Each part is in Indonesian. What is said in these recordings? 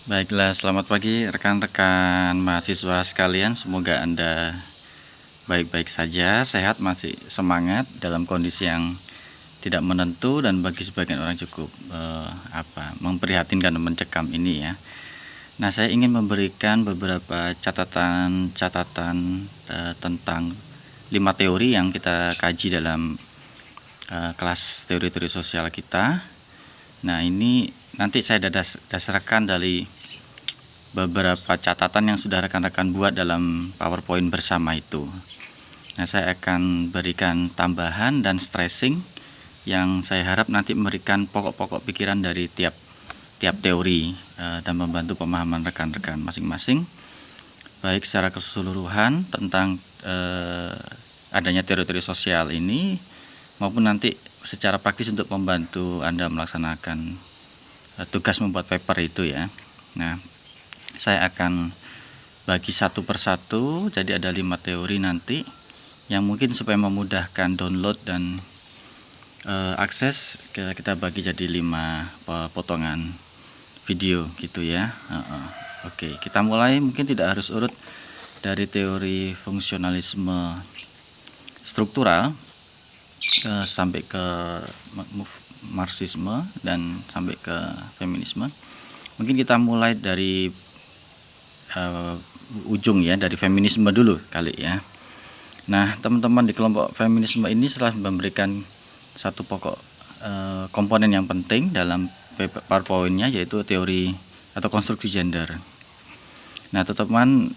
Baiklah, selamat pagi rekan-rekan mahasiswa sekalian. Semoga Anda baik-baik saja, sehat, masih semangat dalam kondisi yang tidak menentu dan bagi sebagian orang cukup memprihatinkan dan mencekam ini ya. Nah, saya ingin memberikan beberapa catatan-catatan tentang 5 teori yang kita kaji dalam kelas teori-teori sosial kita. Nah, ini nanti saya dasarkan dari beberapa catatan yang sudah rekan-rekan buat dalam PowerPoint bersama itu. Nah, saya akan berikan tambahan dan stressing yang saya harap nanti memberikan pokok-pokok pikiran dari tiap teori dan membantu pemahaman rekan-rekan masing-masing, baik secara keseluruhan tentang adanya teori-teori sosial ini, maupun nanti secara praktis untuk membantu Anda melaksanakan tugas membuat paper itu ya. Nah, saya akan bagi satu persatu, jadi ada 5 teori nanti yang mungkin supaya memudahkan download dan akses, kita bagi jadi 5 potongan video gitu ya. Oke, kita mulai, mungkin tidak harus urut dari teori fungsionalisme struktural sampai ke Marxisme dan sampai ke feminisme. Mungkin kita mulai dari ujung ya, dari feminisme dulu kali ya. Nah, teman-teman di kelompok feminisme ini setelah memberikan satu pokok komponen yang penting dalam PowerPoint-nya, yaitu teori atau konstruksi gender. Nah, teman-teman,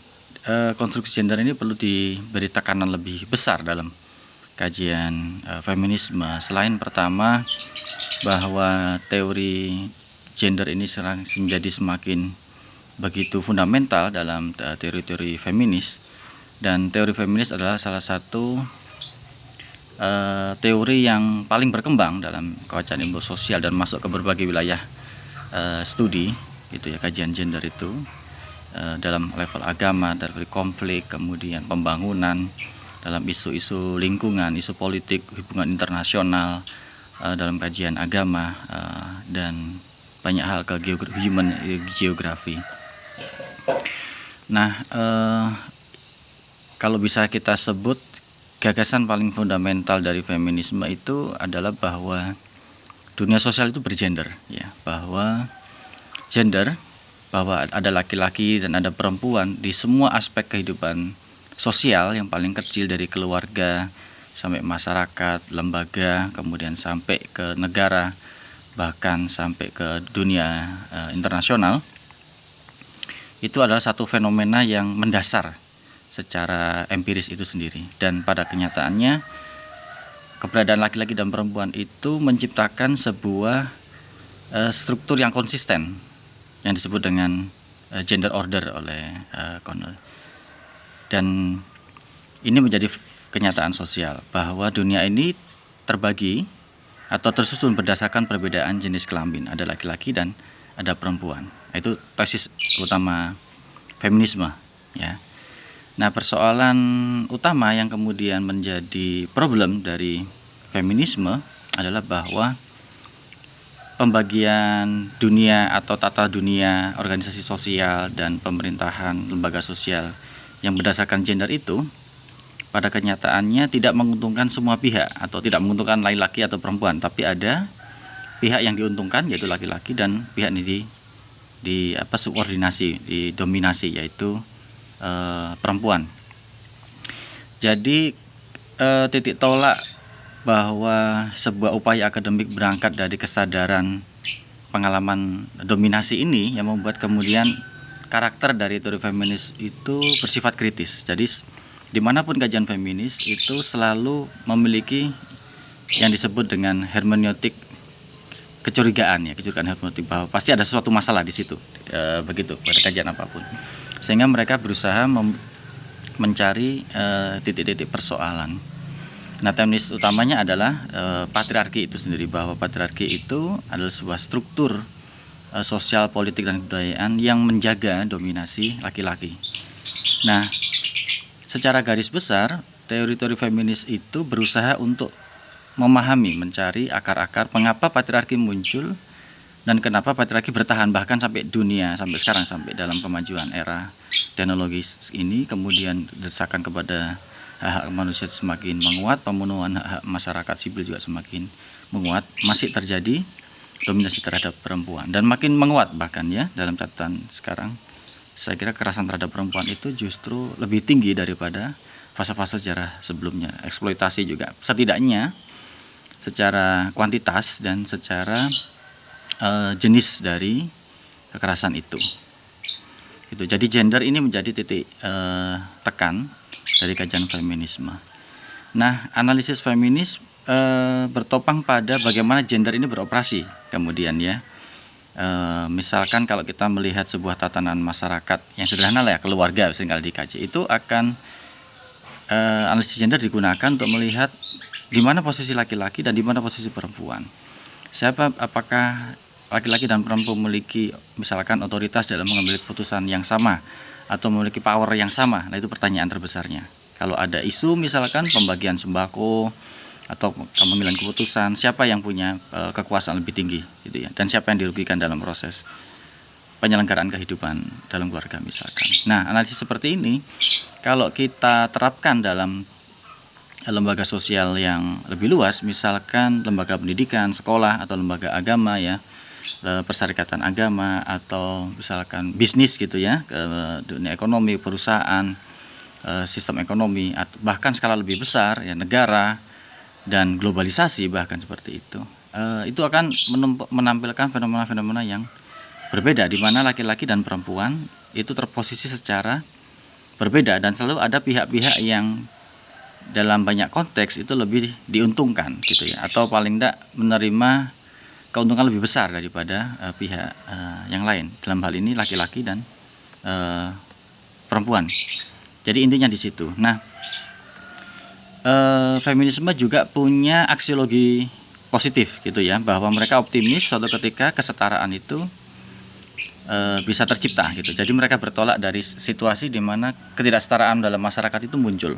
konstruksi gender ini perlu diberi tekanan lebih besar dalam kajian feminisme. Selain pertama, bahwa teori gender ini menjadi semakin begitu fundamental dalam teori-teori feminis, dan teori feminis adalah salah satu teori yang paling berkembang dalam kajian ilmu sosial dan masuk ke berbagai wilayah studi gitu ya, kajian gender itu dalam level agama, dari konflik, kemudian pembangunan, dalam isu-isu lingkungan, isu politik, hubungan internasional, dalam kajian agama, dan banyak hal ke human geografi. Nah, kalau bisa kita sebut, gagasan paling fundamental dari feminisme itu adalah bahwa dunia sosial itu bergender ya, bahwa ada laki-laki dan ada perempuan di semua aspek kehidupan sosial, yang paling kecil dari keluarga sampai masyarakat, lembaga, kemudian sampai ke negara, bahkan sampai ke dunia internasional. Itu adalah satu fenomena yang mendasar secara empiris itu sendiri, dan pada kenyataannya keberadaan laki-laki dan perempuan itu menciptakan sebuah struktur yang konsisten yang disebut dengan gender order oleh Connell. Dan ini menjadi kenyataan sosial bahwa dunia ini terbagi atau tersusun berdasarkan perbedaan jenis kelamin, ada laki-laki dan ada perempuan. Itu tesis utama feminisme ya. Nah, persoalan utama yang kemudian menjadi problem dari feminisme adalah bahwa pembagian dunia atau tata dunia organisasi sosial dan pemerintahan lembaga sosial yang berdasarkan gender itu pada kenyataannya tidak menguntungkan semua pihak, atau tidak menguntungkan laki-laki atau perempuan, tapi ada pihak yang diuntungkan yaitu laki-laki, dan pihak ini subordinasi, didominasi, yaitu perempuan. Jadi titik tolak bahwa sebuah upaya akademik berangkat dari kesadaran pengalaman dominasi ini yang membuat kemudian karakter dari teori feminis itu bersifat kritis. Jadi dimanapun kajian feminis itu selalu memiliki yang disebut dengan hermeneutik kecurigaan hermeneutik, bahwa pasti ada sesuatu masalah di situ, begitu pada kajian apapun, sehingga mereka berusaha mencari titik-titik persoalan. Nah, temis utamanya adalah patriarki itu sendiri, bahwa patriarki itu adalah sebuah struktur sosial, politik, dan kebudayaan yang menjaga dominasi laki-laki. Nah, secara garis besar, teori-teori feminis itu berusaha untuk memahami, mencari akar-akar mengapa patriarki muncul dan kenapa patriarki bertahan bahkan sampai dunia sampai sekarang, sampai dalam kemajuan era teknologi ini. Kemudian desakan kepada hak-hak manusia semakin menguat, pemenuhan hak-hak masyarakat sipil juga semakin menguat, masih terjadi dominasi terhadap perempuan dan makin menguat. Bahkan ya, dalam catatan sekarang saya kira kekerasan terhadap perempuan itu justru lebih tinggi daripada fase-fase sejarah sebelumnya. Eksploitasi juga, setidaknya secara kuantitas dan secara jenis dari kekerasan itu. Gitu. Jadi gender ini menjadi titik tekan dari kajian feminisme. Nah, analisis feminis bertopang pada bagaimana gender ini beroperasi. Kemudian ya, misalkan kalau kita melihat sebuah tatanan masyarakat yang sederhana lah ya, keluarga misalnya dikaji, itu akan analisis gender digunakan untuk melihat di mana posisi laki-laki dan di mana posisi perempuan. Apakah laki-laki dan perempuan memiliki misalkan otoritas dalam mengambil keputusan yang sama atau memiliki power yang sama? Nah, itu pertanyaan terbesarnya. Kalau ada isu misalkan pembagian sembako atau pengambilan keputusan, siapa yang punya kekuasaan lebih tinggi gitu ya, dan siapa yang dirugikan dalam proses penyelenggaraan kehidupan dalam keluarga misalkan. Nah, analisis seperti ini kalau kita terapkan dalam lembaga sosial yang lebih luas, misalkan lembaga pendidikan, sekolah, atau lembaga agama ya, perserikatan agama, atau misalkan bisnis gitu ya, ke dunia ekonomi, perusahaan, sistem ekonomi, bahkan skala lebih besar ya, negara dan globalisasi bahkan seperti itu akan menampilkan fenomena-fenomena yang berbeda, di mana laki-laki dan perempuan itu terposisi secara berbeda, dan selalu ada pihak-pihak yang dalam banyak konteks itu lebih diuntungkan gitu ya, atau paling tidak menerima keuntungan lebih besar daripada pihak yang lain, dalam hal ini laki-laki dan perempuan. Jadi intinya di situ. Nah, feminisme juga punya aksiologi positif gitu ya, bahwa mereka optimis suatu ketika kesetaraan itu bisa tercipta gitu. Jadi mereka bertolak dari situasi di mana ketidaksetaraan dalam masyarakat itu muncul.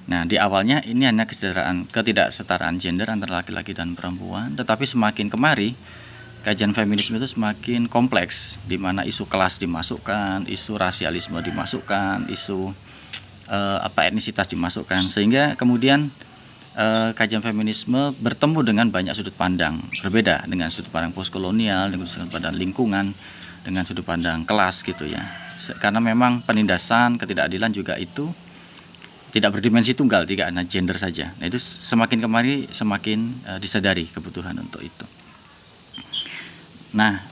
Nah, di awalnya ini hanya ketidaksetaraan gender antara laki-laki dan perempuan, tetapi semakin kemari kajian feminisme itu semakin kompleks, di mana isu kelas dimasukkan, isu rasialisme dimasukkan, isu etnisitas dimasukkan, sehingga kemudian kajian feminisme bertemu dengan banyak sudut pandang berbeda, dengan sudut pandang postkolonial, dengan sudut pandang lingkungan, dengan sudut pandang kelas gitu ya. Karena memang penindasan, ketidakadilan juga itu tidak berdimensi tunggal, tidak hanya gender saja. Nah, itu semakin kemari semakin disadari kebutuhan untuk itu. Nah,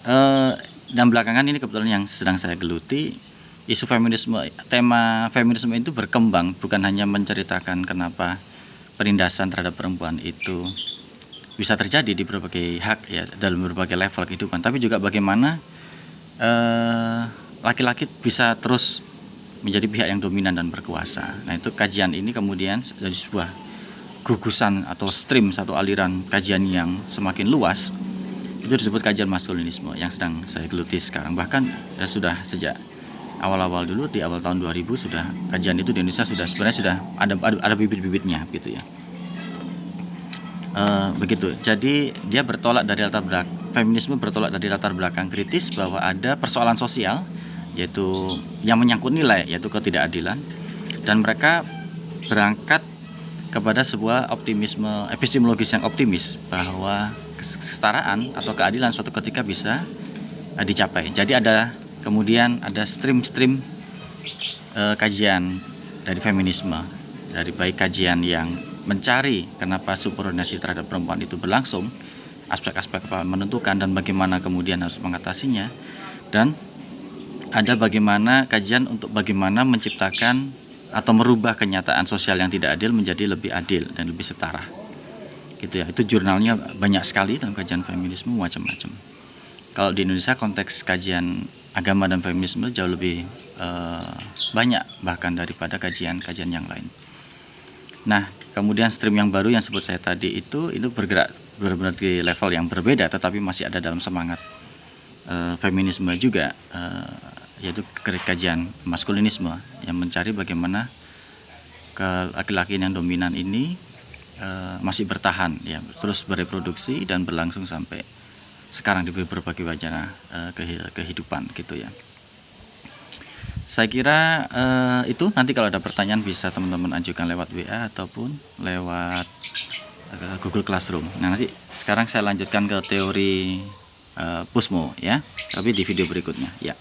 dan belakangan ini kebetulan yang sedang saya geluti, isu feminisme, tema feminisme itu berkembang bukan hanya menceritakan kenapa penindasan terhadap perempuan itu bisa terjadi di berbagai hak ya, dalam berbagai level kehidupan, tapi juga bagaimana laki-laki bisa terus menjadi pihak yang dominan dan berkuasa. Nah, itu kajian ini kemudian dari sebuah gugusan atau stream, satu aliran kajian yang semakin luas, itu disebut kajian maskulinisme yang sedang saya geluti sekarang. Bahkan sudah sejak awal-awal dulu, di awal tahun 2000 sudah kajian itu di Indonesia sebenarnya sudah ada bibit-bibitnya gitu ya. Begitu. Jadi dia bertolak dari feminisme bertolak dari latar belakang kritis bahwa ada persoalan sosial, yaitu yang menyangkut nilai, yaitu ketidakadilan, dan mereka berangkat kepada sebuah optimisme epistemologis yang optimis bahwa kesetaraan atau keadilan suatu ketika bisa dicapai. Jadi kemudian ada stream-stream kajian dari feminisme, dari baik kajian yang mencari kenapa subordinasi terhadap perempuan itu berlangsung, aspek-aspek menentukan dan bagaimana kemudian harus mengatasinya, dan ada bagaimana kajian untuk bagaimana menciptakan atau merubah kenyataan sosial yang tidak adil menjadi lebih adil dan lebih setara. Gitu ya. Itu jurnalnya banyak sekali dalam kajian feminisme, macam-macam. Kalau di Indonesia konteks kajian agama dan feminisme jauh lebih banyak bahkan daripada kajian-kajian yang lain. Nah, kemudian stream yang baru yang sebut saya tadi itu bergerak benar-benar di level yang berbeda, tetapi masih ada dalam semangat feminisme juga, yaitu kajian maskulinisme yang mencari bagaimana laki-laki yang dominan ini masih bertahan ya, terus bereproduksi dan berlangsung sampai sekarang di berbagai wacana kehidupan gitu ya. Saya kira itu, nanti kalau ada pertanyaan bisa teman-teman ajukan lewat WA ataupun lewat Google Classroom. Nah, nanti sekarang saya lanjutkan ke teori Pusmo ya, tapi di video berikutnya ya.